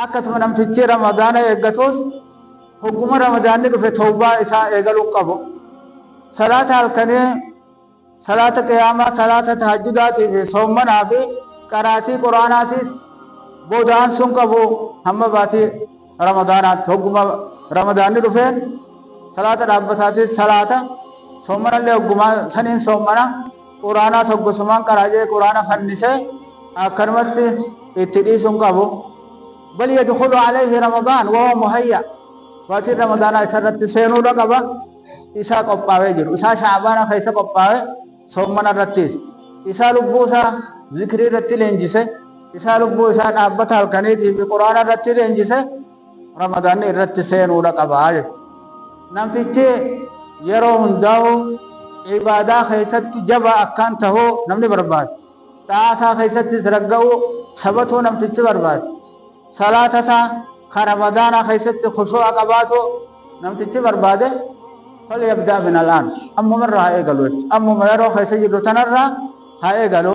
akkasuma namtichi ramadaana eeggatus hogguma ramadaanni dhufe tawbaa isaa eegaluu qabu. Salaata halkanii, salaata qiyaamaa, salaata tahajjudaatii fi soommanaa fi qaraatii quraanaatiis booda'aan sun qabu hamma baatii ramadaanaatti. Hogguma ramadaanni dhufeen salaata dhaabbataatis salaata, soommanallee hogguma saniin soommana, quraanaa soggosumaan qaraajee quraana fannisee akkanumatti itti dhiisuun qabu. بل يدخل عليه رمضان وهو مهيأ وقت رمضان إسرت سينو رقبة إسا قبّاوي جر إسا شعبان خيسا قبّاوي صومنا رتيس إسا لبوسا ذكري رتي لنجسه إسا لبوسا نابتا الكنيتي في قرآن رتي لنجسه رمضان رتي سينو رقبة نمتيجي يرو هنداو عبادة خيست جبا أكان تهو نمني برباد تاسا خيست سرقو سبتو نمتيجي برباد صلاة سا رمضان خيست خشوع قباتو نمتيجي برباده فليبدأ من الآن أمو مرة هاي قالوا أمو مرة خيست جدو تنرى هاي قالوا